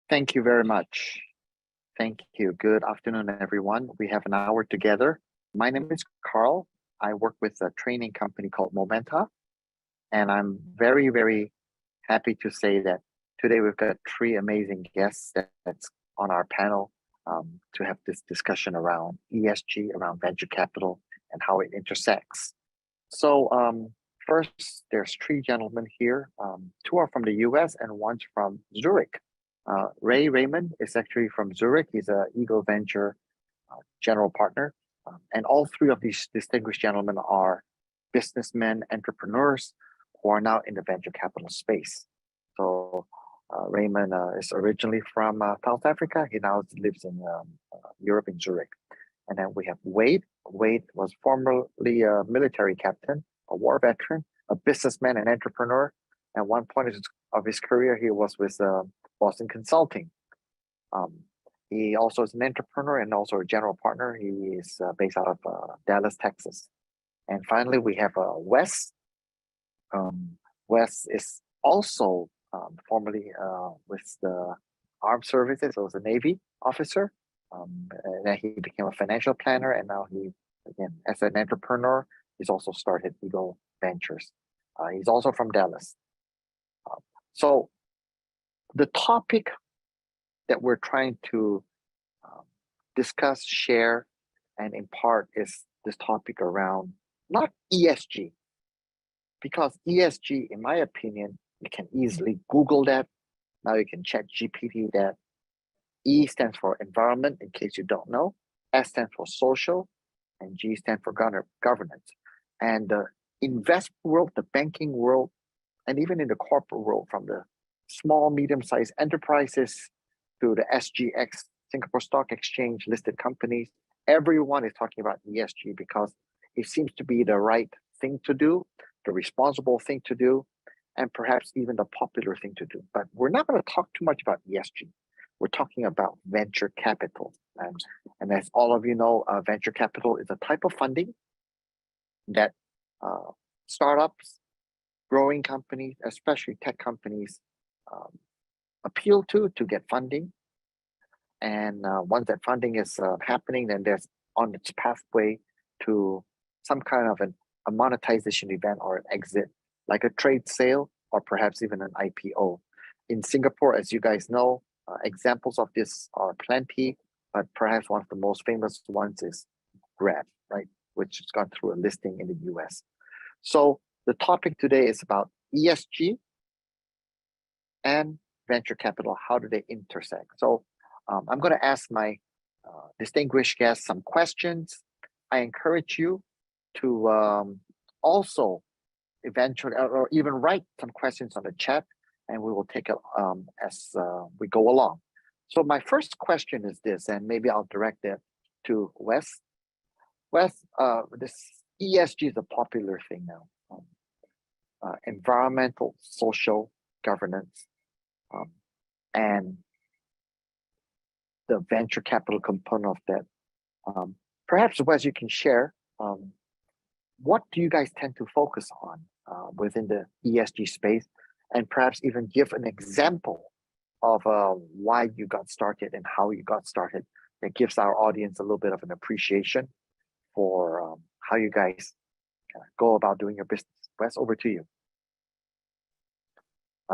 Thank you very much. Thank you. Good afternoon, everyone. We have an hour together. My name is Carl. I work with a training company called Momenta, and I'm very, very happy to say that today we've got three amazing guests that's on our panel to have this discussion around ESG, around venture capital, and how it intersects. So, first, there's three gentlemen here. Two are from the US and one's from Zurich. Ray Raymond is actually from Zurich. He's a Eagle Venture general partner. And all three of these distinguished gentlemen are businessmen, entrepreneurs who are now in the venture capital space. So Raymond is originally from South Africa. He now lives in Europe, in Zurich. And then we have Wade. Wade was formerly a military captain, a war veteran, a businessman and entrepreneur. At one point of his career, he was with Boston Consulting. He also is an entrepreneur and also a general partner. He is based out of Dallas, Texas. And finally, we have Wes. Wes is also formerly with the armed services, so was a Navy officer. And then he became a financial planner, and now he, again, as an entrepreneur, he's also started Eagle Ventures. He's also from Dallas. So the topic that we're trying to discuss, share, and impart is this topic around not ESG, because ESG, in my opinion, you can easily Google that. Now you can check GPT that. E stands for environment, in case you don't know. S stands for social, and G stands for governance. And the investment world, the banking world, and even in the corporate world, from the small, medium-sized enterprises to the SGX, Singapore Stock Exchange listed companies, everyone is talking about ESG because it seems to be the right thing to do, the responsible thing to do, and perhaps even the popular thing to do. But we're not going to talk too much about ESG. We're talking about venture capital. And as all of you know, venture capital is a type of funding that startups, growing companies, especially tech companies, appeal to get funding. And once that funding is happening, then there's on its pathway to some kind of a monetization event or an exit, like a trade sale or perhaps even an IPO. In Singapore, as you guys know, examples of this are plenty, but perhaps one of the most famous ones is Grab, right, which has gone through a listing in the US. So the topic today is about ESG and venture capital. How do they intersect? So I'm going to ask my distinguished guests some questions. I encourage you to also eventually, or even write some questions on the chat, and we will take it as we go along. So my first question is this, and maybe I'll direct it to Wes. Wes, this ESG is a popular thing now. Environmental, social governance, and the venture capital component of that. Perhaps, Wes, you can share what do you guys tend to focus on within the ESG space, and perhaps even give an example of why you got started and how you got started. That gives our audience a little bit of an appreciation for how you guys go about doing your business. Wes, over to you.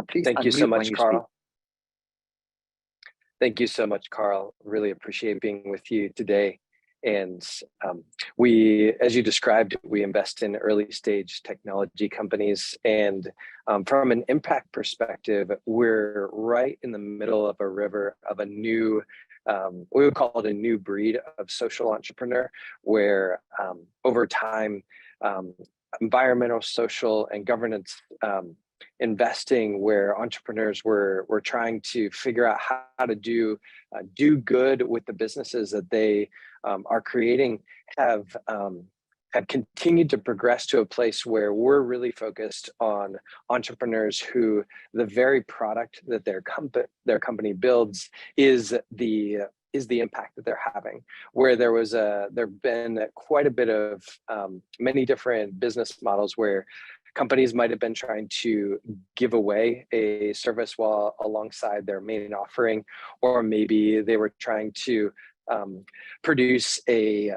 Please Thank you so much, Carl. Speak. Thank you so much, Carl. Really appreciate being with you today. And we, as you described, we invest in early stage technology companies. And from an impact perspective, we're right in the middle of a river of a new, we would call it a new breed of social entrepreneur, where over time, environmental, social, and governance investing, where entrepreneurs were trying to figure out how to do good with the businesses that they are creating, have continued to progress to a place where we're really focused on entrepreneurs who the very product that their company builds is the impact that they're having. Where there've been quite a bit of many different business models where Companies might have been trying to give away a service while alongside their main offering, or maybe they were trying to produce a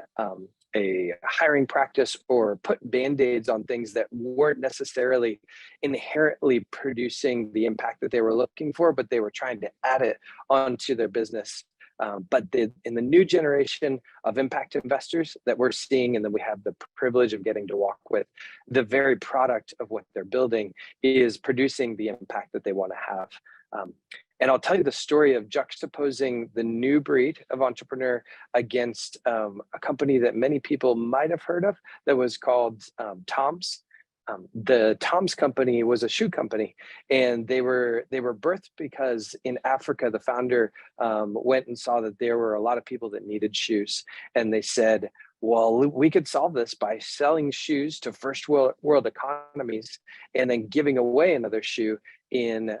hiring practice or put band-aids on things that weren't necessarily inherently producing the impact that they were looking for, but they were trying to add it onto their business. In the new generation of impact investors that we're seeing, and that we have the privilege of getting to walk with, the very product of what they're building is producing the impact that they want to have. And I'll tell you the story of juxtaposing the new breed of entrepreneur against a company that many people might have heard of that was called Tom's. The Tom's company was a shoe company, and they were birthed because in Africa, the founder went and saw that there were a lot of people that needed shoes, and they said, well, we could solve this by selling shoes to first world economies and then giving away another shoe in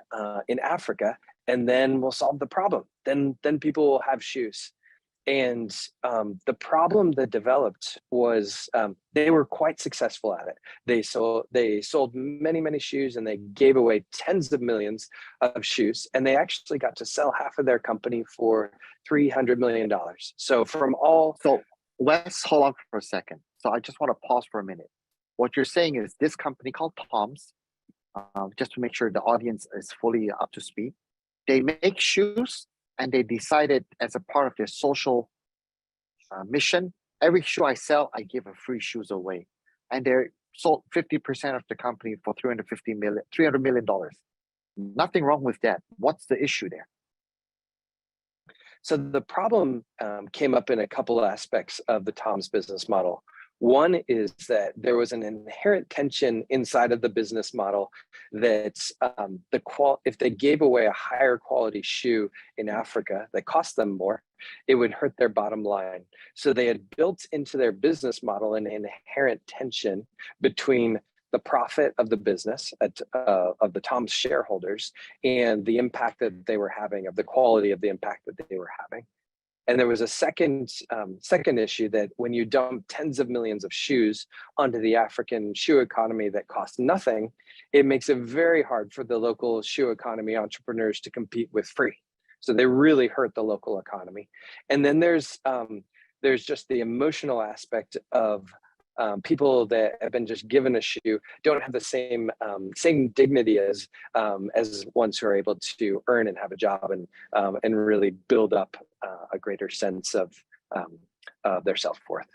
Africa, and then we'll solve the problem. Then people will have shoes. And the problem that developed was they were quite successful at it. They sold many shoes, and they gave away tens of millions of shoes. And they actually got to sell half of their company for $300 million. So Wes, hold on for a second. So I just want to pause for a minute. What you're saying is this company called Tom's, just to make sure the audience is fully up to speed, they make shoes, and they decided as a part of their social mission, every shoe I sell, I give a free shoes away. And they sold 50% of the company for $300 million. Nothing wrong with that. What's the issue there? So the problem came up in a couple of aspects of the Tom's business model. One is that there was an inherent tension inside of the business model that if they gave away a higher quality shoe in Africa that cost them more, it would hurt their bottom line. So they had built into their business model an inherent tension between the profit of the business of the Tom's shareholders and the impact that they were having, of the quality of the impact that they were having. And there was a second issue that when you dump tens of millions of shoes onto the African shoe economy that cost nothing, it makes it very hard for the local shoe economy entrepreneurs to compete with free. So they really hurt the local economy. And then there's just the emotional aspect of people that have been just given a shoe don't have the same dignity as ones who are able to earn and have a job and really build up a greater sense of their self-worth.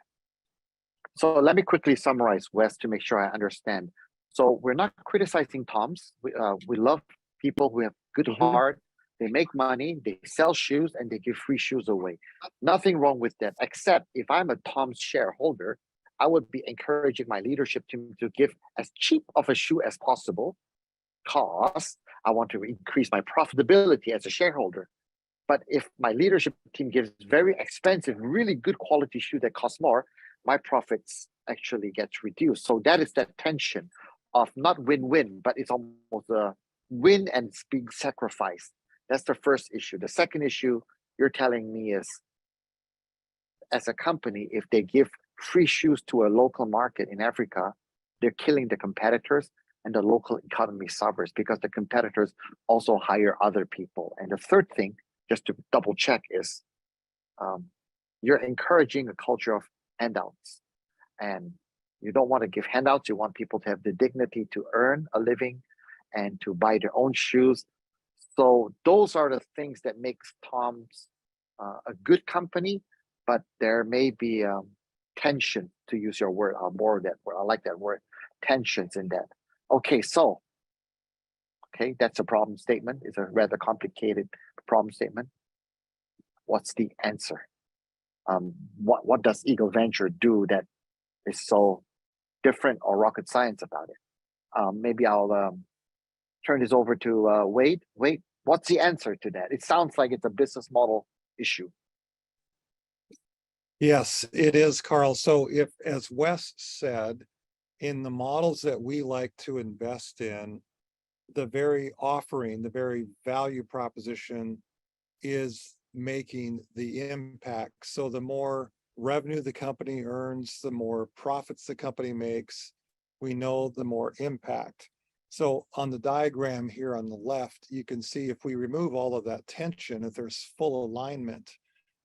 So let me quickly summarize, Wes, to make sure I understand. So we're not criticizing Tom's. We love people who have good heart. They make money, they sell shoes, and they give free shoes away. Nothing wrong with that, except if I'm a Tom's shareholder, I would be encouraging my leadership team to give as cheap of a shoe as possible, because I want to increase my profitability as a shareholder. But if my leadership team gives very expensive, really good quality shoe that costs more, my profits actually gets reduced. So that is that tension of not win-win, but it's almost a win and it's being sacrificed. That's the first issue. The second issue you're telling me is, as a company, if they give free shoes to a local market in Africa, they're killing the competitors, and the local economy suffers because the competitors also hire other people. And the third thing, just to double check, is you're encouraging a culture of handouts, and you don't want to give handouts. You want people to have the dignity to earn a living and to buy their own shoes. So those are the things that makes Tom's a good company, but there may be tension, to use your word, more of that word. I like that word, tensions in that. Okay, that's a problem statement. It's a rather complicated problem statement. What's the answer? What does Eagle Venture do that is so different or rocket science about it? Maybe I'll turn this over to Wade. Wade, what's the answer to that? It sounds like it's a business model issue. Yes, it is, Carl. So if, as Wes said, in the models that we like to invest in, the very offering, the very value proposition is making the impact. So the more revenue the company earns, the more profits the company makes, we know the more impact. So on the diagram here on the left, you can see if we remove all of that tension, if there's full alignment.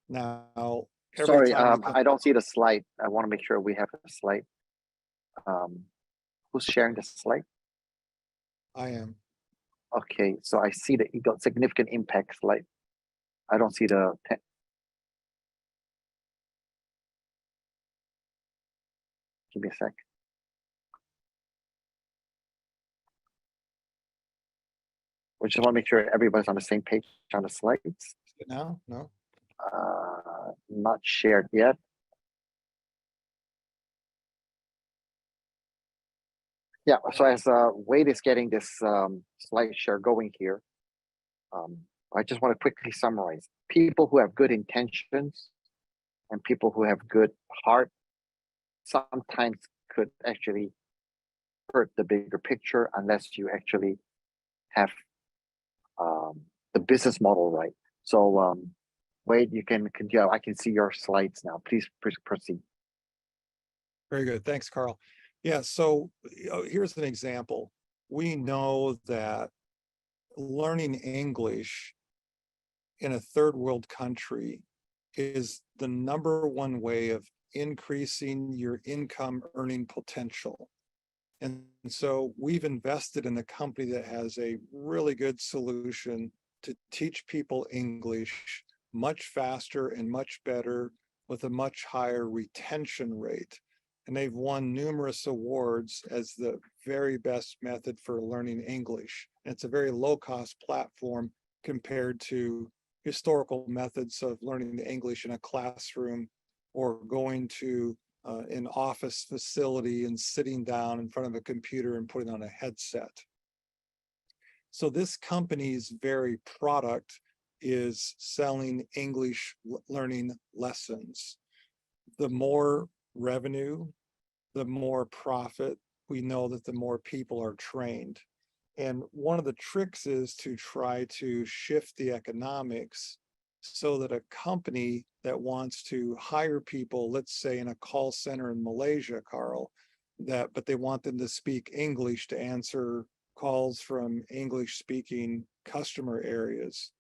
Now, every Sorry, time you I don't see the slide. I want to make sure we have the slide. Who's sharing the slide? I am. Okay, so I see the significant impact slide. I don't see the. Give me a sec. We just want to make sure everybody's on the same page on the slides. No, no. Not shared yet. Yeah, so as Wade is getting this slide share going here, I just want to quickly summarize. People who have good intentions and people who have good heart sometimes could actually hurt the bigger picture unless you actually have the business model right. So Wade, you can continue. I can see your slides now. Please proceed. Very good. Thanks, Carl. Yeah, so here's an example. We know that learning English in a third world country is the #1 way of increasing your income earning potential. And so we've invested in a company that has a really good solution to teach people English much faster and much better with a much higher retention rate. And they've won numerous awards as the very best method for learning English. And it's a very low-cost platform compared to historical methods of learning English in a classroom or going to an office facility and sitting down in front of a computer and putting on a headset. So this company's very product is selling English learning lessons. The more revenue, the more profit, we know that the more people are trained. And one of the tricks is to try to shift the economics so that a company that wants to hire people, let's say in a call center in Malaysia, Carl, but they want them to speak English to answer calls from English-speaking customer areas.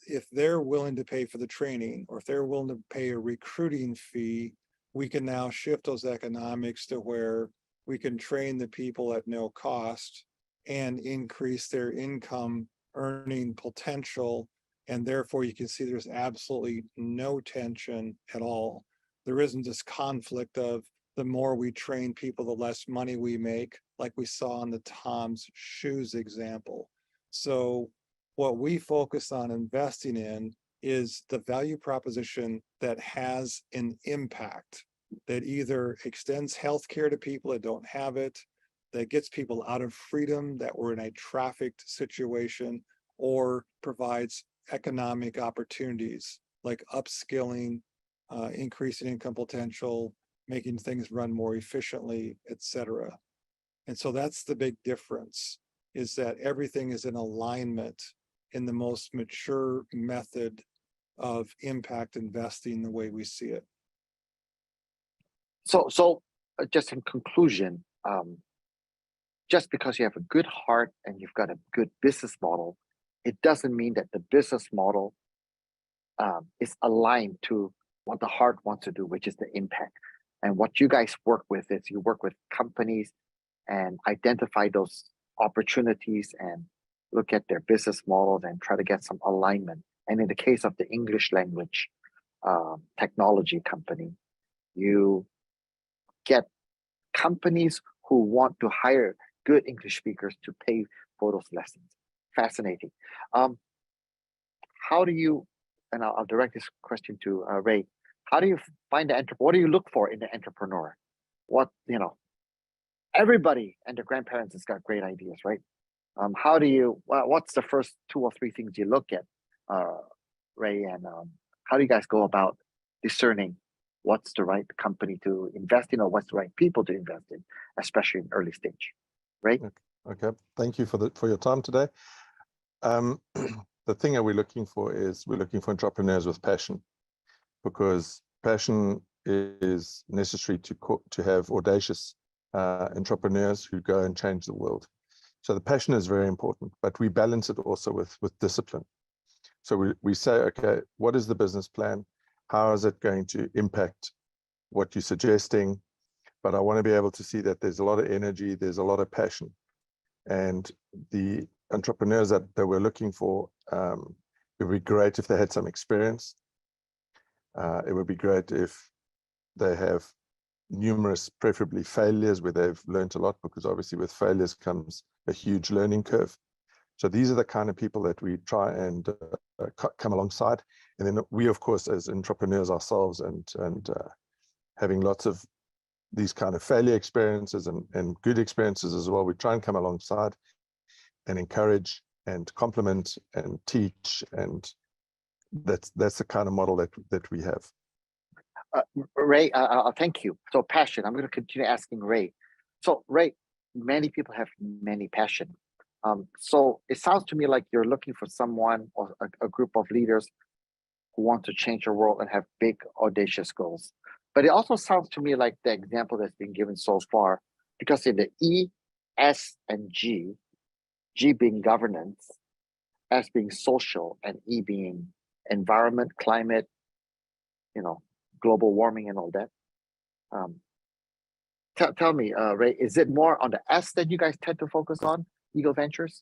If they're willing to pay for the training, or if they're willing to pay a recruiting fee, we can now shift those economics to where we can train the people at no cost and increase their income earning potential. And therefore you can see there's absolutely no tension at all. There isn't this conflict of the more we train people, the less money we make, like we saw in the Tom's shoes example. So what we focus on investing in is the value proposition that has an impact, that either extends healthcare to people that don't have it, that gets people out of freedom that were in a trafficked situation, or provides economic opportunities like upskilling, increasing income potential, making things run more efficiently, etc. And so that's the big difference, is that everything is in alignment in the most mature method of impact investing the way we see it. So just in conclusion, just because you have a good heart and you've got a good business model, it doesn't mean that the business model is aligned to what the heart wants to do, which is the impact. And what you guys work with is you work with companies and identify those opportunities and look at their business models and try to get some alignment. And in the case of the English language technology company, you get companies who want to hire good English speakers to pay for those lessons. Fascinating. How do you, and I'll direct this question to Ray, how do you find the entrepreneur? What do you look for in the entrepreneur? What, everybody and their grandparents has got great ideas, right? How do you, what's the first 2 or 3 things you look at, Ray, and how do you guys go about discerning what's the right company to invest in or what's the right people to invest in, especially in early stage, right? Okay, thank you for your time today. The thing that we're looking for is we're looking for entrepreneurs with passion, because passion is necessary to have audacious entrepreneurs who go and change the world. So the passion is very important, but we balance it also with discipline. So we say, okay, what is the business plan? How is it going to impact what you're suggesting? But I want to be able to see that there's a lot of energy, there's a lot of passion. And the entrepreneurs that we're looking for, it would be great if they had some experience. It would be great if they have numerous, preferably failures where they've learned a lot, because obviously with failures comes a huge learning curve. So these are the kind of people that we try and come alongside. And then we, of course, as entrepreneurs ourselves and having lots of these kind of failure experiences and good experiences as well, we try and come alongside and encourage and compliment and teach. And that's the kind of model that we have. Ray, thank you. So passion, I'm going to continue asking Ray. So Ray, many people have many passion. So it sounds to me like you're looking for someone or a group of leaders who want to change the world and have big, audacious goals. But it also sounds to me like the example that's been given so far, because in the E, S, and G, G being governance, S being social, and E being environment, climate, global warming and all that. Tell me, Ray, is it more on the S that you guys tend to focus on, Eagle Ventures,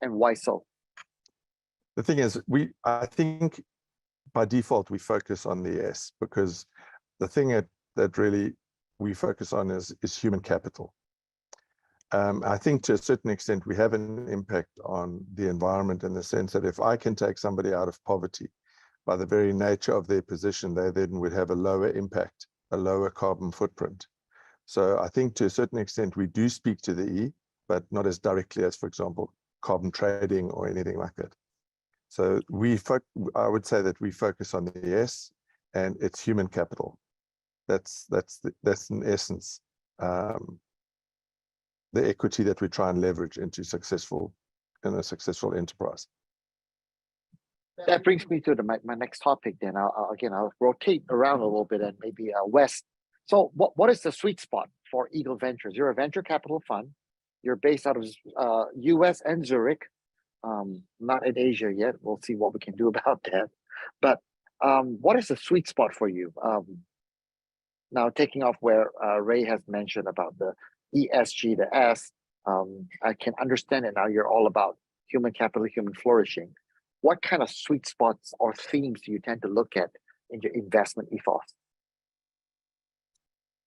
and why so? The thing is, I think by default we focus on the S, because the thing that really we focus on is human capital. I think to a certain extent we have an impact on the environment in the sense that if I can take somebody out of poverty, by the very nature of their position, they then would have a lower impact, a lower carbon footprint. So I think to a certain extent we do speak to the E, but not as directly as, for example, carbon trading or anything like that. So I would say that we focus on the S, and it's human capital. That's in essence the equity that we try and leverage into a successful enterprise. That brings me to my next topic. Then I'll rotate around a little bit and maybe West. So what is the sweet spot for Eagle Ventures? You're a venture capital fund. You're based out of US and Zurich, not in Asia yet. We'll see what we can do about that. But what is the sweet spot for you? Now, taking off where Ray has mentioned about the ESG, the S, I can understand it now. You're all about human capital, human flourishing. What kind of sweet spots or themes do you tend to look at in your investment ethos?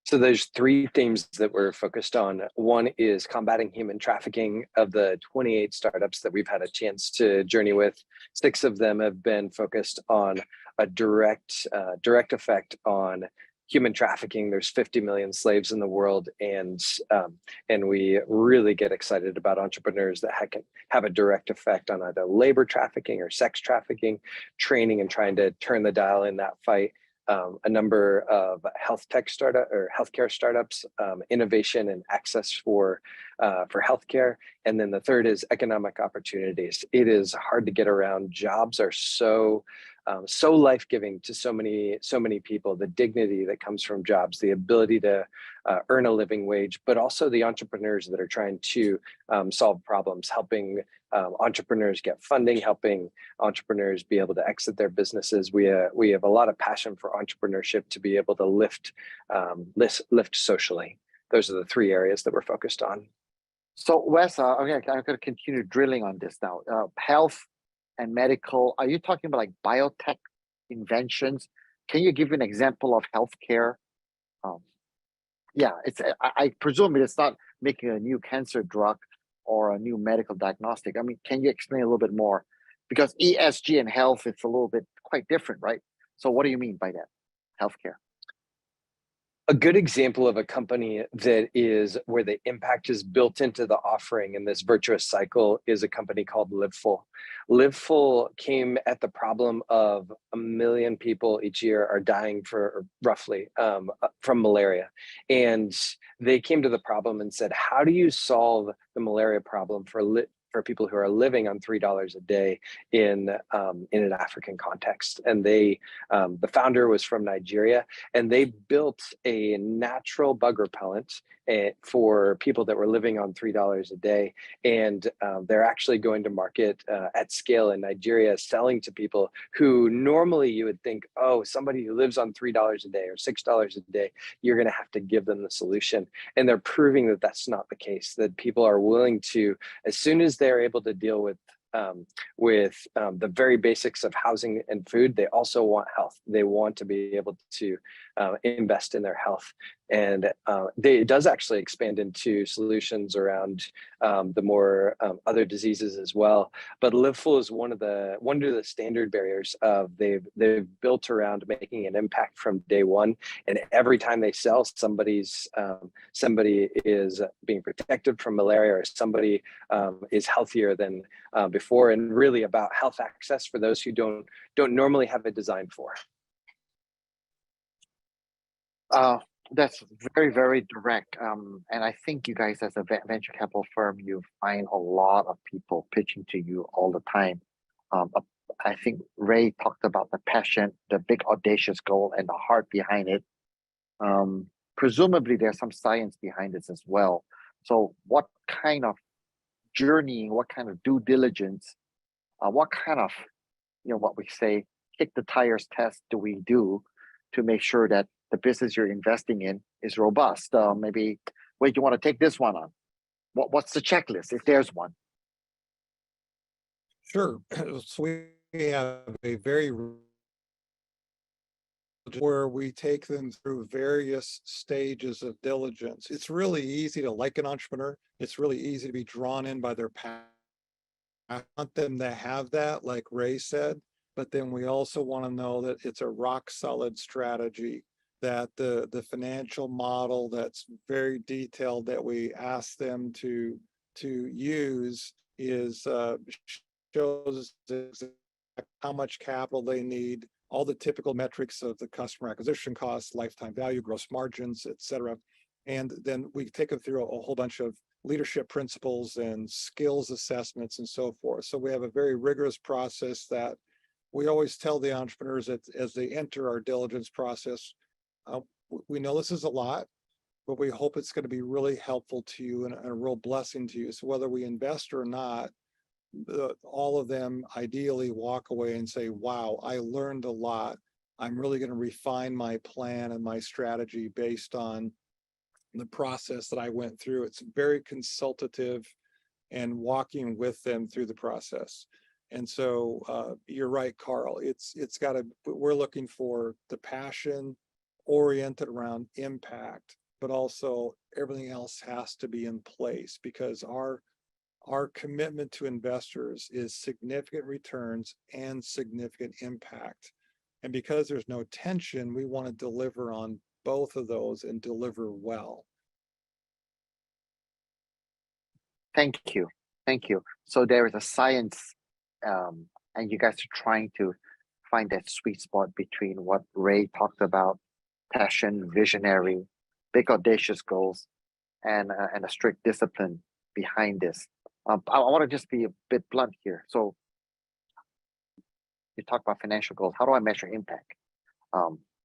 So there's three themes that we're focused on. One is combating human trafficking. Of the 28 startups that we've had a chance to journey with, 6 of them have been focused on a direct effect on human trafficking. There's 50 million slaves in the world, and we really get excited about entrepreneurs that can have a direct effect on either labor trafficking or sex trafficking, training and trying to turn the dial in that fight. A number of healthcare startups, innovation and access for healthcare, and then the third is economic opportunities. It is hard to get around. Jobs are so life-giving to so many people. The dignity that comes from jobs, the ability to earn a living wage, but also the entrepreneurs that are trying to solve problems, helping entrepreneurs get funding, helping entrepreneurs be able to exit their businesses. We have a lot of passion for entrepreneurship to be able to lift socially. Those are the 3 areas that we're focused on. So Wes, I'm going to continue drilling on this now. Health and medical. Are you talking about like biotech inventions? Can you give an example of healthcare? I presume it's not making a new cancer drug or a new medical diagnostic. I mean, can you explain a little bit more? Because ESG and health, it's a little bit quite different, right? So what do you mean by that? Healthcare. A good example of a company that is where the impact is built into the offering in this virtuous cycle is a company called LiveFull. LiveFull came at the problem of 1 million people each year are dying roughly from malaria. And they came to the problem and said, how do you solve the malaria problem for people who are living on $3 a day in an African context? And the founder was from Nigeria, and they built a natural bug repellent for people that were living on $3 a day. And they're actually going to market at scale in Nigeria, selling to people who normally you would think, oh, somebody who lives on $3 a day or $6 a day, you're going to have to give them the solution. And they're proving that that's not the case, that people are willing to, as soon as they're able to deal with the very basics of housing and food, they also want health. They want to be able to invest in their health. And it does actually expand into solutions around the more other diseases as well. But Live Full is one of the standard barriers of they've built around making an impact from day one. And every time they sell, somebody is being protected from malaria, or somebody is healthier than before, and really about health access for those who don't normally have it designed for. That's very, very direct. And I think you guys, as a venture capital firm, you find a lot of people pitching to you all the time. I think Ray talked about the passion, the big audacious goal, and the heart behind it. Presumably, there's some science behind this as well. So, what kind of journeying, what kind of due diligence, what kind of, what we say, kick the tires test do we do to make sure that the business you're investing in is robust? Maybe, wait, you want to take this one on? What's the checklist, if there's one? Sure. So we have a very where we take them through various stages of diligence. It's really easy to like an entrepreneur. It's really easy to be drawn in by their passion. I want them to have that, like Ray said, but then we also want to know that it's a rock solid strategy, that the financial model that's very detailed that we ask them to use is shows how much capital they need, all the typical metrics of the customer acquisition costs, lifetime value, gross margins, et cetera. And then we take them through a whole bunch of leadership principles and skills assessments and so forth. So we have a very rigorous process that we always tell the entrepreneurs that as they enter our diligence process, we know this is a lot, but we hope it's going to be really helpful to you and a real blessing to you. So whether we invest or not, all of them ideally walk away and say, wow, I learned a lot. I'm really going to refine my plan and my strategy based on the process that I went through. It's very consultative and walking with them through the process. And so you're right, Carl. It's got to, we're looking for the passion oriented around impact, but also everything else has to be in place, because our commitment to investors is significant returns and significant impact. And because there's no tension, we want to deliver on both of those and deliver well. Thank you. Thank you. So there is a science, and you guys are trying to find that sweet spot between what Ray talked about, passion, visionary, big audacious goals, and a strict discipline behind this. I want to just be a bit blunt here. So you talk about financial goals. How do I measure impact?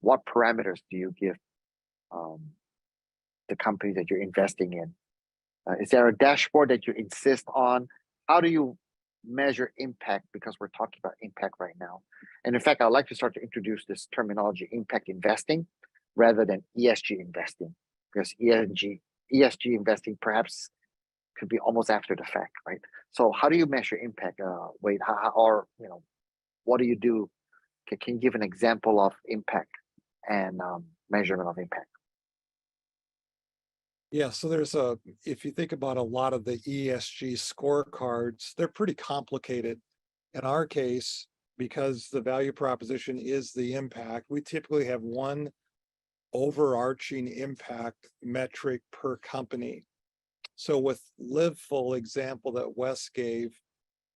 What parameters do you give the company that you're investing in? Is there a dashboard that you insist on? How do you measure impact? Because we're talking about impact right now. And in fact, I'd like to start to introduce this terminology, impact investing, rather than ESG investing, because ESG investing perhaps could be almost after the fact, right? So how do you measure impact? Wade, or what do you do? Can you give an example of impact and measurement of impact? Yeah, so if you think about a lot of the ESG scorecards, they're pretty complicated. In our case, because the value proposition is the impact, we typically have one overarching impact metric per company. So with Live Full example that Wes gave,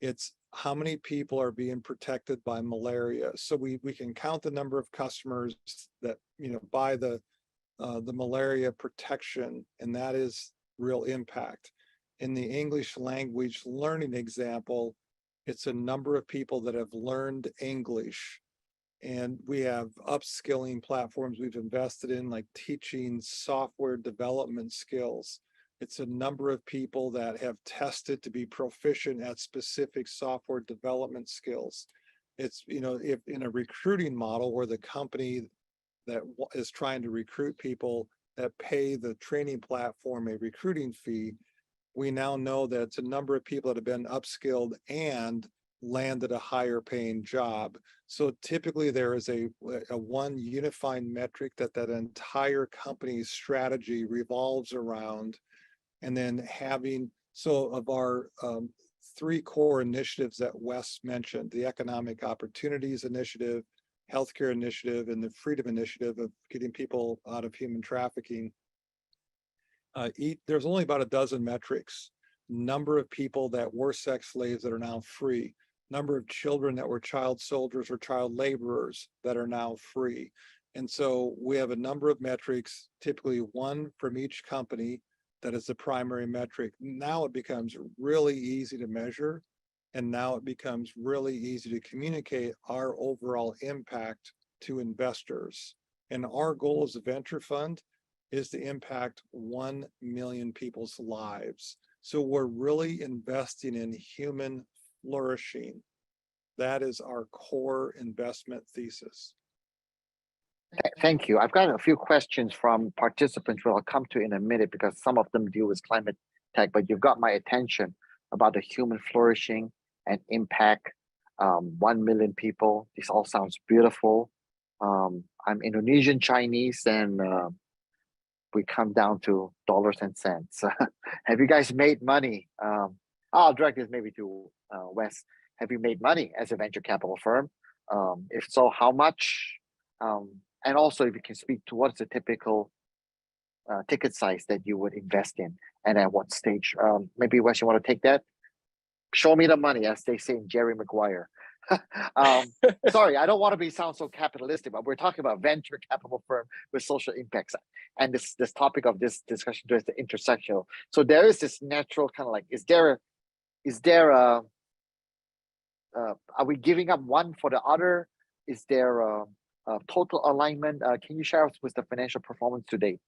it's how many people are being protected by malaria. So we can count the number of customers that buy the malaria protection, and that is real impact. In the English language learning example, it's a number of people that have learned English. And we have upskilling platforms we've invested in, like teaching software development skills. It's a number of people that have tested to be proficient at specific software development skills. It's, if in a recruiting model where the company that is trying to recruit people that pay the training platform a recruiting fee, we now know that it's a number of people that have been upskilled and landed a higher paying job. So typically there is a one unified metric that entire company's strategy revolves around. And then so of our 3 core initiatives that Wes mentioned, the Economic Opportunities Initiative, Healthcare Initiative, and the Freedom Initiative of getting people out of human trafficking, there's only about a dozen metrics. Number of people that were sex slaves that are now free, number of children that were child soldiers or child laborers that are now free. And so we have a number of metrics, typically one from each company, that is the primary metric. Now it becomes really easy to measure, and now it becomes really easy to communicate our overall impact to investors. And our goal as a venture fund is to impact 1 million people's lives. So we're really investing in human flourishing. That is our core investment thesis. Thank you. I've got a few questions from participants, which I'll come to in a minute because some of them deal with climate tech, but you've got my attention about the human flourishing and impact 1 million people. This all sounds beautiful. I'm Indonesian Chinese, and we come down to dollars and cents. Have you guys made money? I'll direct this maybe to Wes. Have you made money as a venture capital firm? If so, how much? And also, if you can speak to what's the typical ticket size that you would invest in, and at what stage? Maybe Wes, you want to take that? Show me the money, as they say in Jerry Maguire. Sorry, I don't want to sound so capitalistic, but we're talking about venture capital firm with social impacts, and this topic of this discussion is the intersectional. So there is this natural kind of like, is there a are we giving up one for the other? Is there a total alignment? Can you share with the financial performance today?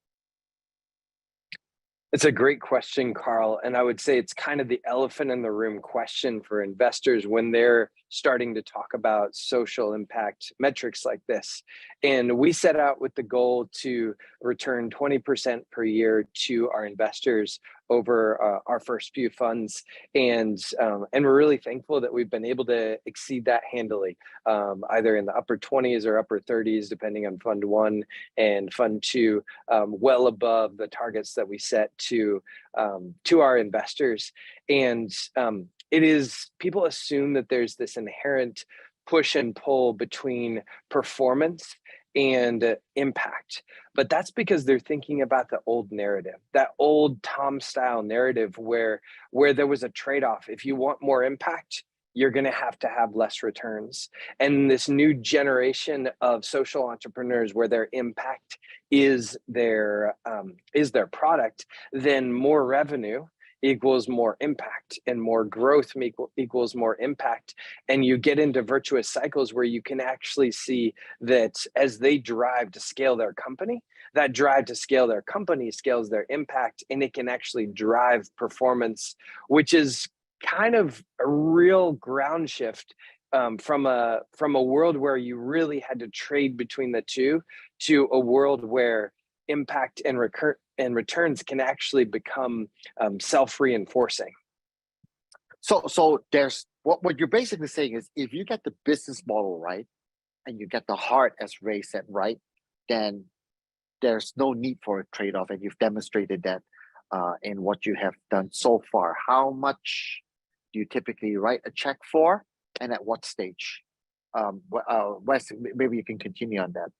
It's a great question, Carl. And I would say it's kind of the elephant in the room question for investors when they're starting to talk about social impact metrics like this. And we set out with the goal to return 20% per year to our investors over our first few funds. And we're really thankful that we've been able to exceed that handily, either in the upper 20s or upper 30s, depending on Fund 1 and Fund 2, well above the targets that we set to our investors. And it is, people assume that there's this inherent push and pull between performance and impact, but that's because they're thinking about the old narrative, that old Tom style narrative where there was a trade-off. If you want more impact, you're going to have less returns. And this new generation of social entrepreneurs where their impact is their product, then more revenue equals more impact, and more growth equals more impact. And you get into virtuous cycles where you can actually see that as they drive to scale their company, that drive to scale their company scales their impact, and it can actually drive performance, which is kind of a real ground shift from a world where you really had to trade between the two to a world where impact and returns can actually become self-reinforcing. So there's what you're basically saying is, if you get the business model right and you get the heart, as Ray said, right, then there's no need for a trade-off, and you've demonstrated that in what you have done so far. How much do you typically write a check for, and at what stage? Wes, maybe you can continue on that.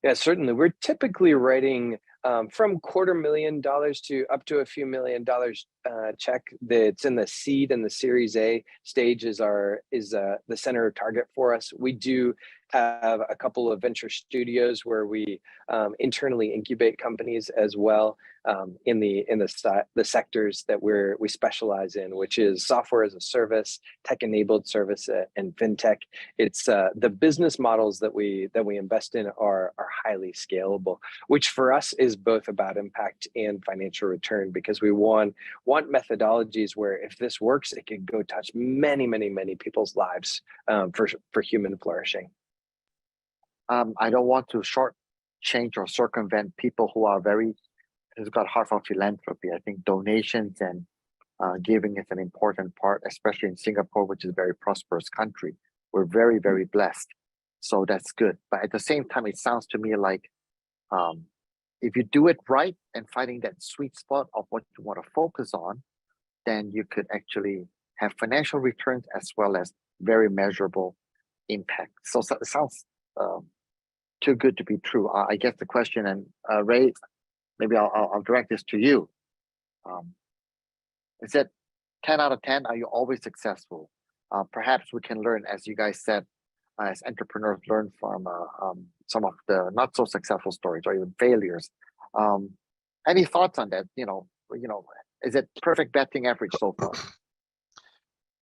Yeah, certainly. We're typically writing from $250,000 to up to a few $1 million check. That's in the seed and the Series A stage is the center target for us. We do have a couple of venture studios where we internally incubate companies as well in the sectors that we specialize in, which is software as a service, tech-enabled service, and fintech. It's the business models that we invest in are highly scalable, which for us is both about impact and financial return, because we want methodologies where if this works, it can go touch many people's lives for human flourishing. I don't want to shortchange or circumvent people who's got heart for philanthropy. I think donations and giving is an important part, especially in Singapore, which is a very prosperous country. We're very, very blessed. So that's good. But at the same time, it sounds to me like if you do it right and finding that sweet spot of what you want to focus on, then you could actually have financial returns as well as very measurable impact. So it sounds too good to be true. I guess the question, and Ray, maybe I'll direct this to you. Is it 10 out of 10? Are you always successful? Perhaps we can learn, as you guys said, as entrepreneurs, learn from some of the not so successful stories or even failures. Any thoughts on that? Is it perfect betting average so far?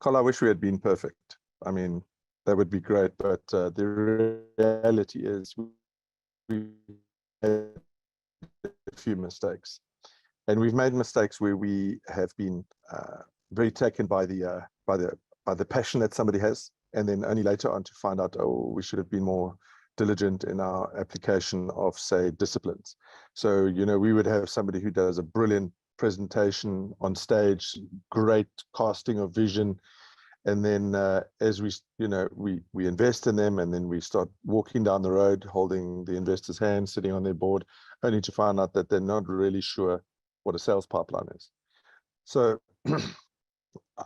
Carl, I wish we had been perfect. I mean, that would be great, but the reality is we had a few mistakes, and we've made mistakes where we have been very taken by the passion that somebody has, and then only later on to find out, oh, we should have been more diligent in our application of, say, disciplines. So, we would have somebody who does a brilliant presentation on stage, great casting of vision, and then as we invest in them, and then we start walking down the road holding the investor's hand, sitting on their board, only to find out that they're not really sure what a sales pipeline is. So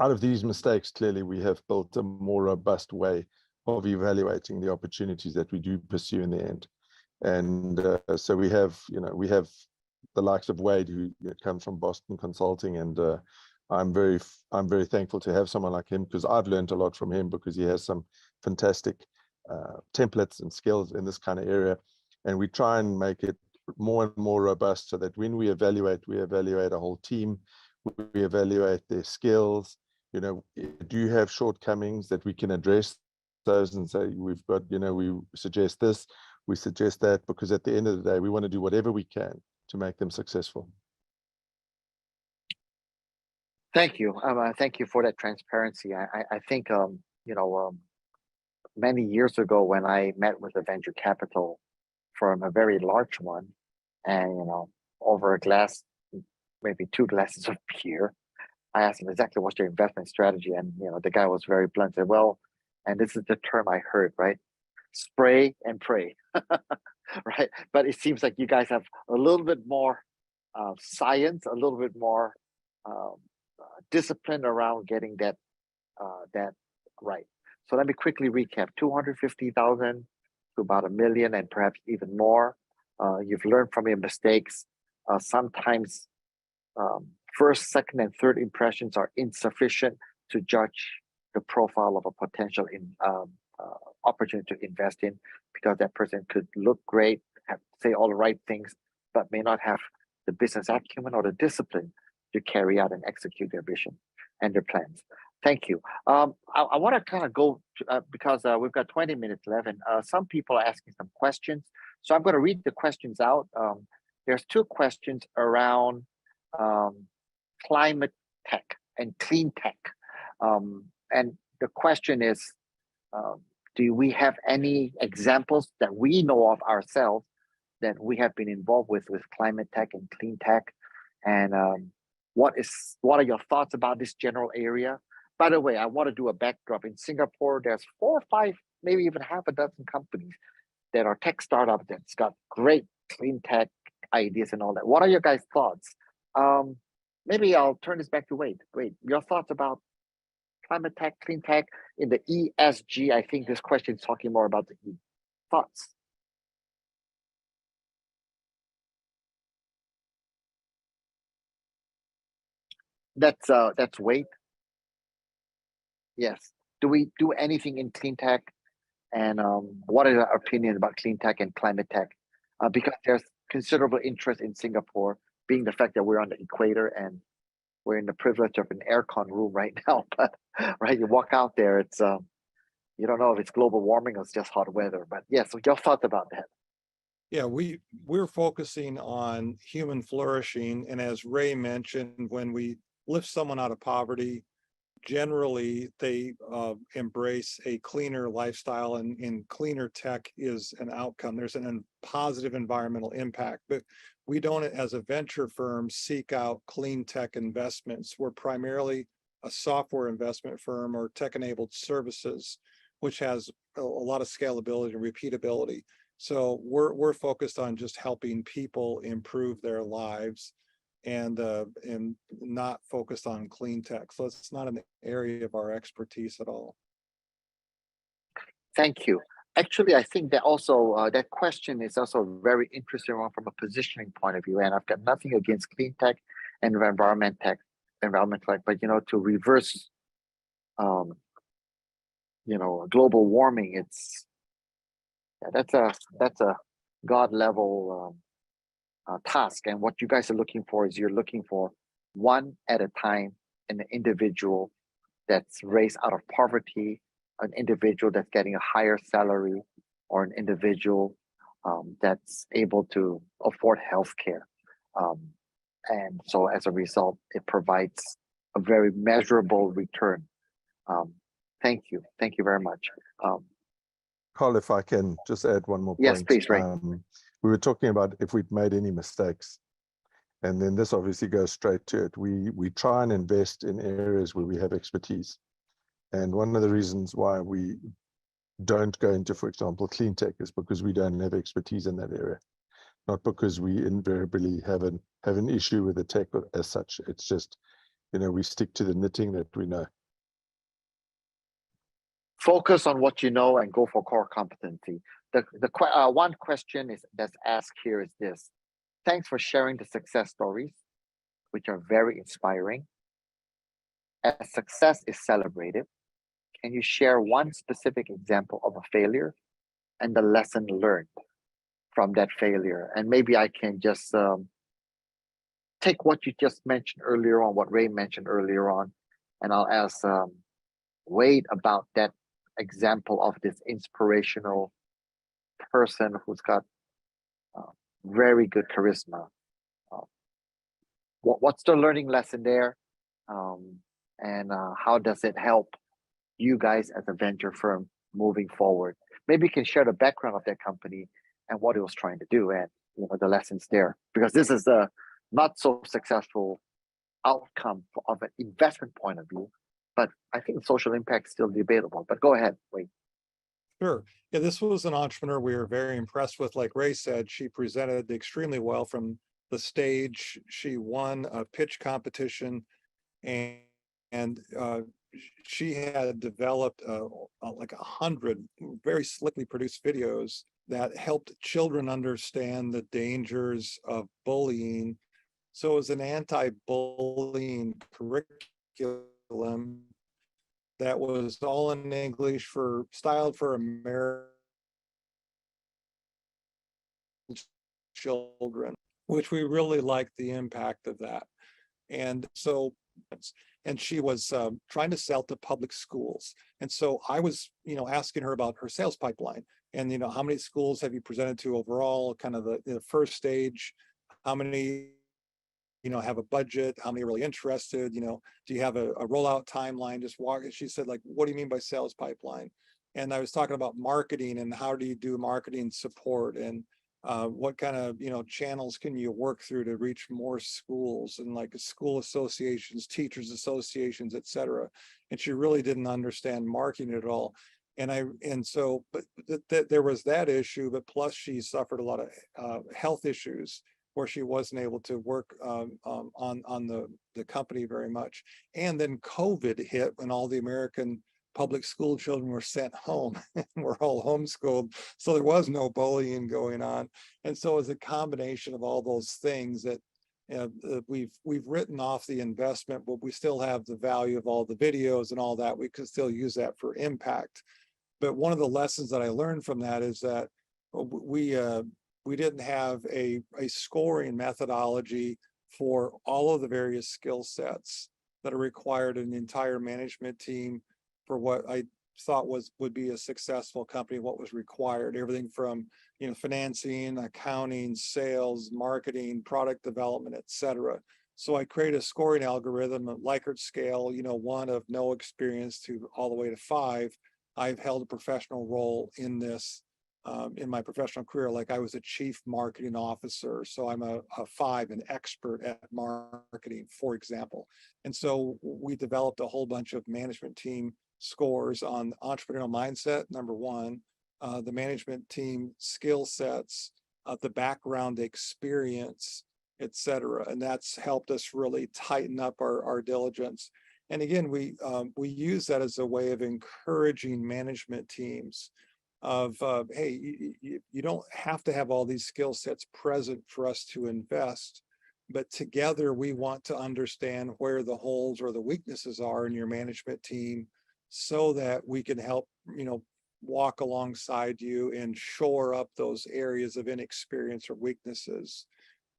out of these mistakes, clearly we have built a more robust way of evaluating the opportunities that we do pursue in the end. And so we have the likes of Wade, who comes from Boston Consulting, and I'm very thankful to have someone like him, because I've learned a lot from him, because he has some fantastic templates and skills in this kind of area, and we try and make it more and more robust, so that when we evaluate a whole team, we evaluate their skills. Do you have shortcomings that we can address those and say, we've got, we suggest this, we suggest that, because at the end of the day, we want to do whatever we can to make them successful. Thank you. Thank you for that transparency. I think, many years ago when I met with a venture capital firm, a very large one, and, over a glass, maybe 2 glasses of beer, I asked him exactly what's your investment strategy. And, the guy was very blunt, said, well, and this is the term I heard, right? Spray and pray, right? But it seems like you guys have a little bit more science, a little bit more discipline around getting that right. So let me quickly recap: 250,000 to about $1 million, and perhaps even more. You've learned from your mistakes. Sometimes first, second, and third impressions are insufficient to judge the profile of a potential opportunity to invest in, because that person could look great, say all the right things, but may not have the business acumen or the discipline to carry out and execute their vision and their plans. Thank you. I want to kind of go to, because we've got 20 minutes left, and some people are asking some questions. So I'm going to read the questions out. There's 2 questions around climate tech and clean tech. And the question is, do we have any examples that we know of ourselves that we have been involved with climate tech and clean tech? And what are your thoughts about this general area? By the way, I want to do a backdrop. In Singapore, there's 4 or 5, maybe even half a dozen companies that are tech startups that's got great clean tech ideas and all that. What are your guys' thoughts? Maybe I'll turn this back to Wade. Wade, your thoughts about climate tech, clean tech in the ESG? I think this question is talking more about the E. Thoughts? That's Wade. Yes. Do we do anything in clean tech and what is our opinion about clean tech and climate tech? Because there's considerable interest in Singapore, being the fact that we're on the equator and we're in the privilege of an aircon room right now. But right, you walk out there, it's you don't know if it's global warming or it's just hot weather. But yeah, so your thoughts about that? Yeah, we're focusing on human flourishing, and as Ray mentioned, when we lift someone out of poverty, generally they embrace a cleaner lifestyle, and cleaner tech is an outcome. There's a positive environmental impact, but we don't, as a venture firm, seek out clean tech investments. We're primarily a software investment firm or tech-enabled services, which has a lot of scalability and repeatability. So we're focused on just helping people improve their lives, and not focused on clean tech. So it's not an area of our expertise at all. Thank you. Actually, I think that also that question is also a very interesting one from a positioning point of view. And I've got nothing against clean tech and environment tech, but to reverse, um, global warming, that's a god level task. And what you guys are looking for is you're looking for one at a time, an individual that's raised out of poverty, an individual that's getting a higher salary, or an individual that's able to afford healthcare. Um, and so as a result, it provides a very measurable return. Um, thank you. Thank you very much. Carl, if I can just add one more Yes, point. please, Ray. We were talking about if we'd made any mistakes, and then this obviously goes straight to it. We try and invest in areas where we have expertise. And one of the reasons why we don't go into, for example, clean tech is because we don't have expertise in that area. Not because we invariably have an issue with the tech as such. It's just, we stick to the knitting that we know. Focus on what you know and go for core competency. The one question that's asked here is this: thanks for sharing the success stories, which are very inspiring. As success is celebrated, can you share one specific example of a failure and the lesson learned from that failure? And maybe I can just take what you just mentioned earlier on, what Ray mentioned earlier on, and I'll ask Wade about that example of this inspirational person who's got very good charisma. What's the learning lesson there? And how does it help you guys as a venture firm moving forward? Maybe you can share the background of that company and what it was trying to do, and the lessons there, because this is a not so successful outcome of an investment point of view, but I think social impact is still debatable. But go ahead, Wade. Sure. Yeah, this was an entrepreneur we were very impressed with. Like Ray said, she presented extremely well from the stage. She won a pitch competition, and she had developed like 100 very slickly produced videos that helped children understand the dangers of bullying. So it was an anti-bullying curriculum that was all in English, styled for American children, which we really liked the impact of that. And so, and she was trying to sell to public schools. And so I was, asking her about her sales pipeline, and, how many schools have you presented to overall, kind of the first stage, how many, have a budget, how many are really interested, do you have a rollout timeline? Just walk. She said, like, what do you mean by sales pipeline? And I was talking about marketing and how do you do marketing support, and what kind of channels can you work through to reach more schools, and like school associations, teachers associations, etc. And she really didn't understand marketing at all. And so, but there was that issue, but plus she suffered a lot of health issues where she wasn't able to work on the company very much. And then COVID hit when all the American public school children were sent home and were all homeschooled. So there was no bullying going on. And so it was a combination of all those things that we've written off the investment, but we still have the value of all the videos and all that. We could still use that for impact. But one of the lessons that I learned from that is that we didn't have a scoring methodology for all of the various skill sets that are required in the entire management team for what I thought would be a successful company, what was required, everything from, financing, accounting, sales, marketing, product development, et cetera. So I created a scoring algorithm, a Likert scale, 1 of no experience to all the way to 5. I've held a professional role in this in my professional career. Like I was a chief marketing officer. So I'm a 5, an expert at marketing, for example. And so we developed a whole bunch of management team scores on entrepreneurial mindset, number 1, the management team skill sets, the background experience, et cetera. And that's helped us really tighten up our diligence. And again, we use that as a way of encouraging management teams of, hey, you don't have to have all these skill sets present for us to invest, but together we want to understand where the holes or the weaknesses are in your management team so that we can help, walk alongside you and shore up those areas of inexperience or weaknesses.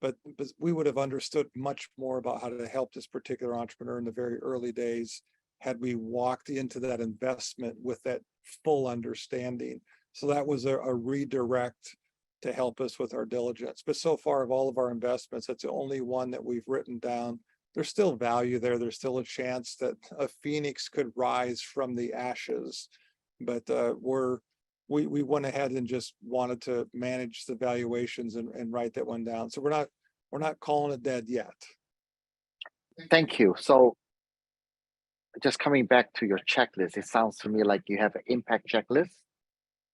But we would have understood much more about how to help this particular entrepreneur in the very early days had we walked into that investment with that full understanding. So that was a redirect to help us with our diligence. But so far of all of our investments, that's the only one that we've written down. There's still value there. There's still a chance that a phoenix could rise from the ashes. But we went ahead and just wanted to manage the valuations and write that one down. So we're not calling it dead yet. Thank you. So just coming back to your checklist, it sounds to me like you have an impact checklist.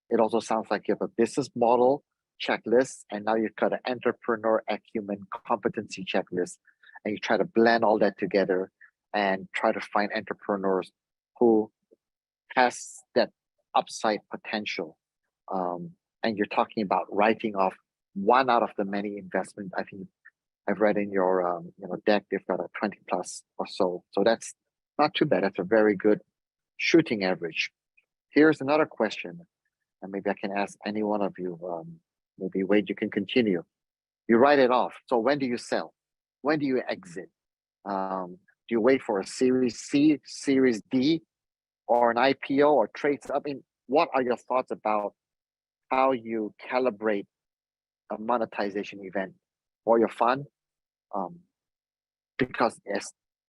It also sounds like you have a business model checklist, and now you've got an entrepreneur acumen competency checklist, and you try to blend all that together and try to find entrepreneurs who has that upside potential. And you're talking about writing off 1 out of the many investments. I think I've read in your deck, they've got a 20 plus or so. So that's not too bad. That's a very good shooting average. Here's another question, and maybe I can ask any one of you. Maybe Wade, you can continue. You write it off. So when do you sell? When do you exit? Do you wait for a Series C, Series D, or an IPO or trades? I mean, what are your thoughts about how you calibrate a monetization event for your fund? Because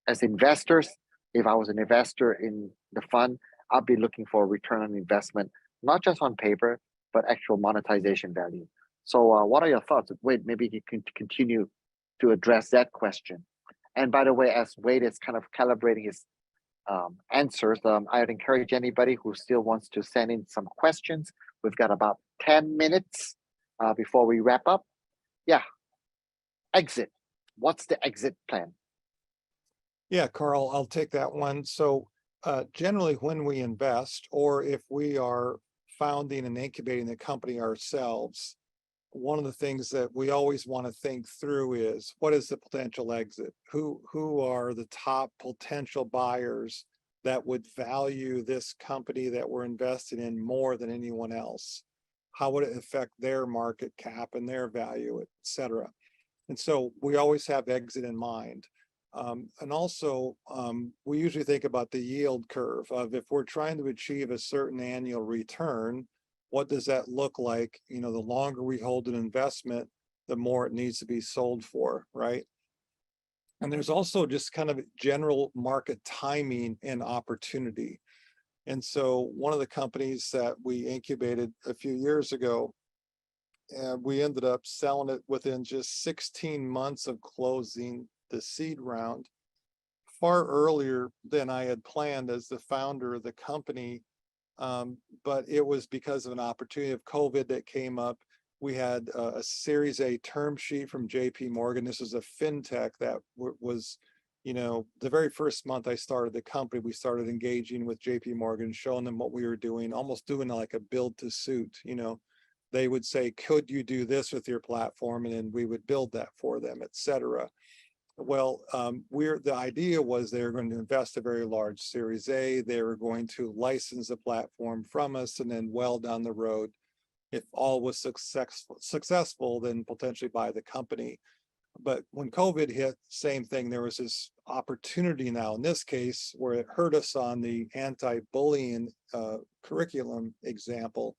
as investors, if I was an investor in the fund, I'd be looking for a return on investment, not just on paper, but actual monetization value. So what are your thoughts? Wade, maybe you can continue to address that question. And by the way, as Wade is kind of calibrating his answers, I'd encourage anybody who still wants to send in some questions. We've got about 10 minutes before we wrap up. Yeah, exit. What's the exit plan? Yeah, Carl, I'll take that one. So generally when we invest, or if we are founding and incubating the company ourselves, one of the things that we always want to think through is, what is the potential exit? Who are the top potential buyers that would value this company that we're investing in more than anyone else? How would it affect their market cap and their value, et cetera? And so we always have exit in mind. And also, we usually think about the yield curve of, if we're trying to achieve a certain annual return, what does that look like? The longer we hold an investment, the more it needs to be sold for, right? And there's also just kind of general market timing and opportunity. And so one of the companies that we incubated a few years ago, we ended up selling it within just 16 months of closing the seed round, far earlier than I had planned as the founder of the company. But it was because of an opportunity of COVID that came up. We had a Series A term sheet from JP Morgan. This is a fintech that was, the very first month I started the company, we started engaging with JP Morgan, showing them what we were doing, almost doing like a build to suit. They would say, could you do this with your platform? And then we would build that for them, et cetera. Well, the idea was they were going to invest a very large Series A. They were going to license the platform from us, and then well down the road, if all was successful, then potentially buy the company. But when COVID hit, same thing. There was this opportunity now in this case where it hurt us on the anti-bullying curriculum example.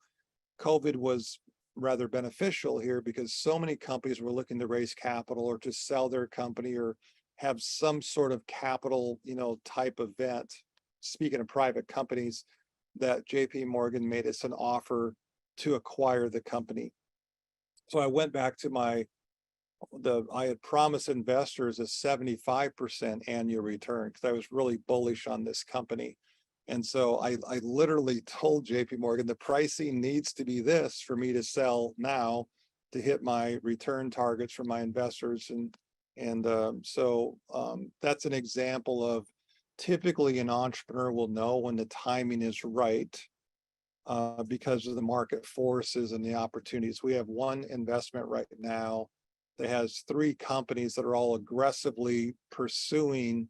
COVID was rather beneficial here because so many companies were looking to raise capital or to sell their company or have some sort of capital, type event. Speaking of private companies, that JP Morgan made us an offer to acquire the company. So I went back to I had promised investors a 75% annual return because I was really bullish on this company. And so I literally told JP Morgan the pricing needs to be this for me to sell now to hit my return targets for my investors. So that's an example of typically an entrepreneur will know when the timing is right because of the market forces and the opportunities. We have one investment right now that has 3 companies that are all aggressively pursuing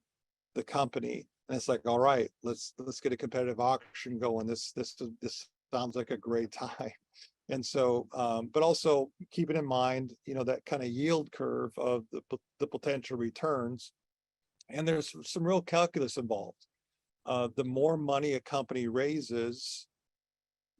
the company. And it's like, all right, let's get a competitive auction going. This sounds like a great time. And so, but also keeping in mind, that kind of yield curve of the potential returns. And there's some real calculus involved. The more money a company raises,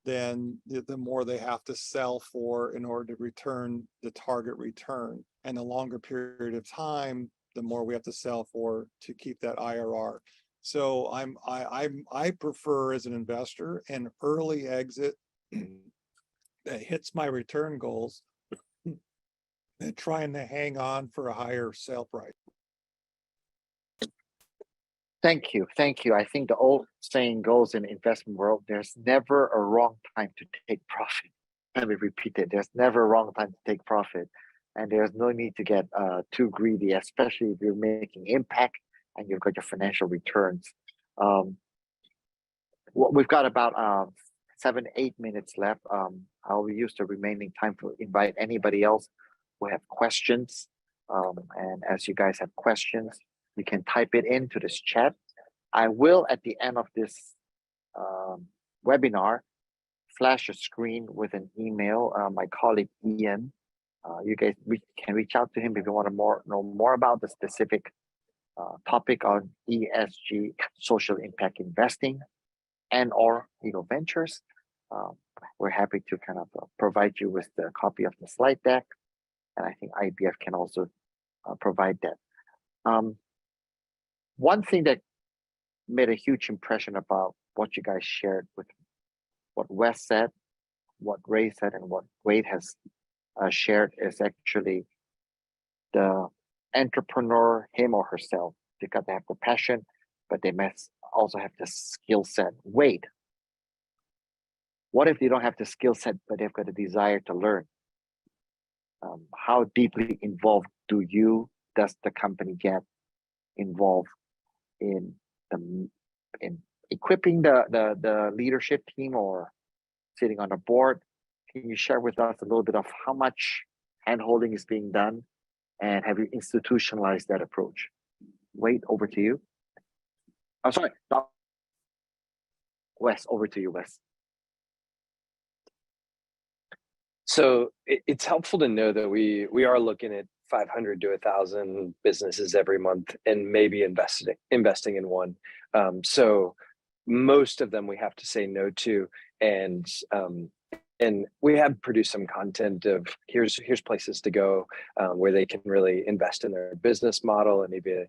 then the more they have to sell for in order to return the target return. And the longer period of time, the more we have to sell for to keep that IRR. So I prefer as an investor an early exit that hits my return goals than trying to hang on for a higher sale price. Thank you. I think the old saying goes in the investment world, there's never a wrong time to take profit. Let me repeat it. There's never a wrong time to take profit. And there's no need to get too greedy, especially if you're making impact and you've got your financial returns. We've got about 7-8 minutes left. I'll use the remaining time to invite anybody else who have questions. And as you guys have questions, you can type it into this chat. I will, at the end of this webinar, flash a screen with an email. My colleague Ian, you guys can reach out to him if you want to know more about the specific topic on ESG, social impact investing, and or Eagle Ventures. We're happy to kind of provide you with the copy of the slide deck, and I think IBF can also provide that. One thing that made a huge impression about what you guys shared with what Wes said, what Ray said, and what Wade has shared is actually the entrepreneur, him or herself. They got to have the passion, but they must also have the skill set. Wade, what if they don't have the skill set, but they've got a desire to learn? How deeply involved does the company get involved in equipping the leadership team or sitting on a board? Can you share with us a little bit of how much hand-holding is being done, and have you institutionalized that approach? Wade, over to you. I'm sorry, Wes, over to you, Wes. So it's helpful to know that we are looking at 500 to 1,000 businesses every month, and maybe investing in one. So most of them we have to say no to, and we have produced some content of here's places to go where they can really invest in their business model, and maybe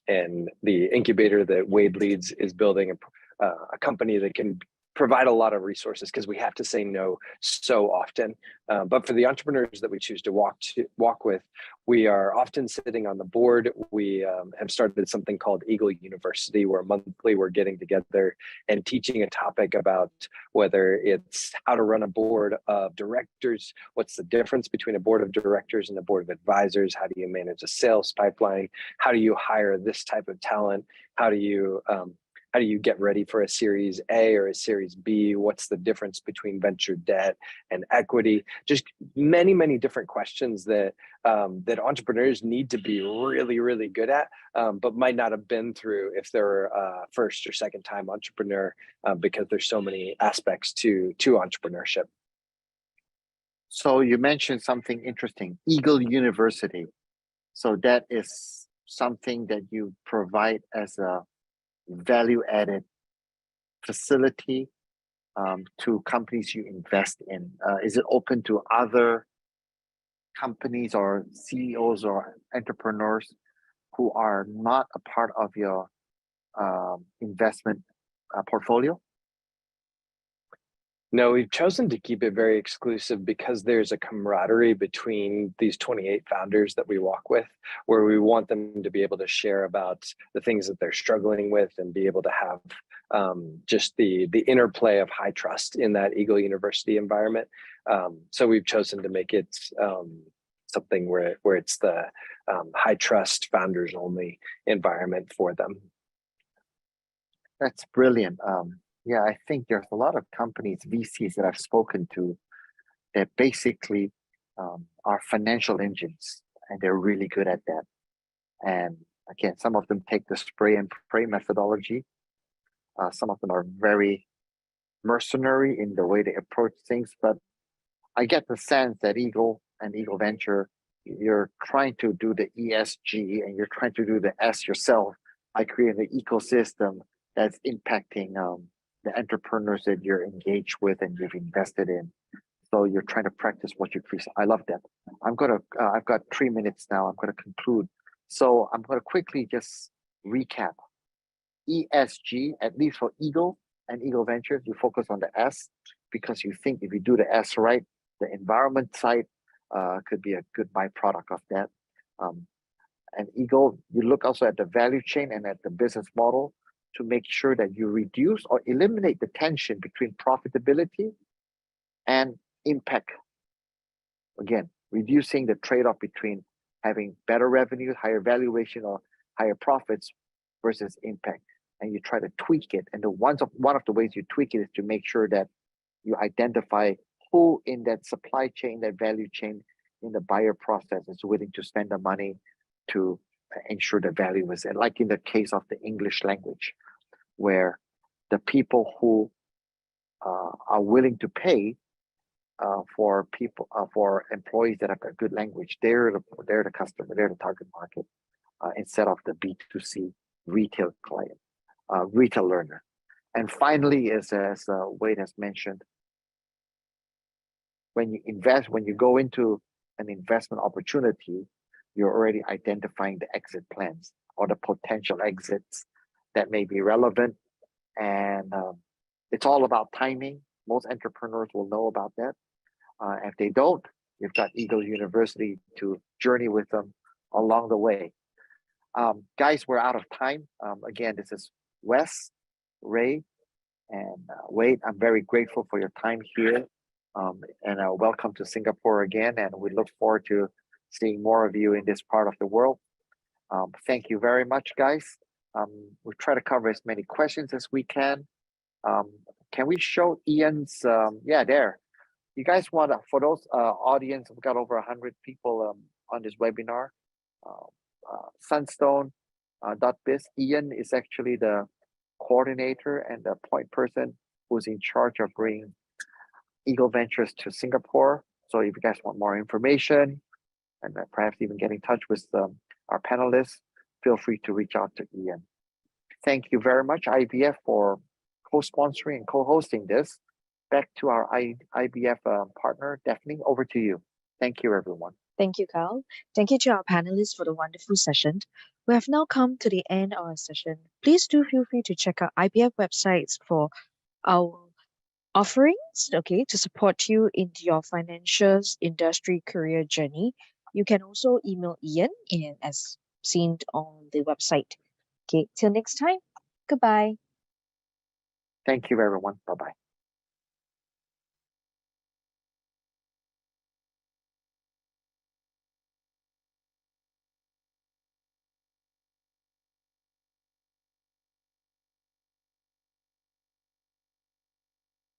and the incubator that Wade leads is building a company that can provide a lot of resources, because we have to say no so often. But for the entrepreneurs that we choose to walk with, we are often sitting on the board. We have started something called Eagle University, where monthly we're getting together and teaching a topic about whether it's how to run a board of directors, what's the difference between a board of directors and a board of advisors, how do you manage a sales pipeline, how do you hire this type of talent, how do you how do you get ready for a Series A or a Series B? What's the difference between venture debt and equity? Just many, many different questions that that entrepreneurs need to be really, really good at, but might not have been through if they're a first or second time entrepreneur, because there's so many aspects to entrepreneurship. So you mentioned something interesting, Eagle University. So that is something that you provide as a value-added facility to companies you invest in. Is it open to other companies or CEOs or entrepreneurs who are not a part of your investment portfolio? No, we've chosen to keep it very exclusive because there's a camaraderie between these 28 founders that we walk with, where we want them to be able to share about the things that they're struggling with and be able to have just the interplay of high trust in that Eagle University environment. So we've chosen to make it something where it's the high trust founders only environment for them. That's brilliant. Yeah, I think there's a lot of companies, VCs that I've spoken to that basically are financial engines, and they're really good at that. And again, some of them take the spray and pray methodology. Some of them are very mercenary in the way they approach things, but I get the sense that Eagle and Eagle Venture, you're trying to do the ESG and you're trying to do the S yourself by creating the ecosystem that's impacting the entrepreneurs that you're engaged with and you've invested in. So you're trying to practice what you preach. I love that. I've got 3 minutes now. I'm gonna conclude. So I'm gonna quickly just recap. ESG, at least for Eagle and Eagle Ventures, you focus on the S because you think if you do the S right, the environment side could be a good byproduct of that. And Eagle, you look also at the value chain and at the business model to make sure that you reduce or eliminate the tension between profitability and impact. Again, reducing the trade-off between having better revenue, higher valuation, or higher profits versus impact. And you try to tweak it. And one of the ways you tweak it is to make sure that you identify who in that supply chain, that value chain, in the buyer process is willing to spend the money to ensure the value is there. Like in the case of the English language, where the people who are willing to pay for employees that have a good language, they're the customer, they're the target market, instead of the B2C retail client, retail learner. And finally, as Wade has mentioned, when you go into an investment opportunity, you're already identifying the exit plans or the potential exits that may be relevant. And it's all about timing. Most entrepreneurs will know about that. If they don't, you've got Eagle University to journey with them along the way. Guys, we're out of time. Again, this is Wes, Ray, and Wade. I'm very grateful for your time here. And welcome to Singapore again. And we look forward to seeing more of you in this part of the world. Thank you very much, guys. We'll try to cover as many questions as we can. Can we show Ian's, yeah, there. You guys want to, for those audience, we've got over 100 people on this webinar. Sunstone.biz. Ian is actually the coordinator and the point person who's in charge of bringing Eagle Ventures to Singapore. So if you guys want more information and perhaps even get in touch with our panelists, feel free to reach out to Ian. Thank you very much, IBF, for co-sponsoring and co-hosting this. Back to our IBF partner, Daphne, over to you. Thank you, everyone. Thank you, Carl. Thank you to our panelists for the wonderful session. We have now come to the end of our session. Please do feel free to check out IBF websites for our offerings, okay, to support you in your financial industry career journey. You can also email Ian as seen on the website. Okay, till next time. Goodbye. Thank you, everyone. Bye-bye.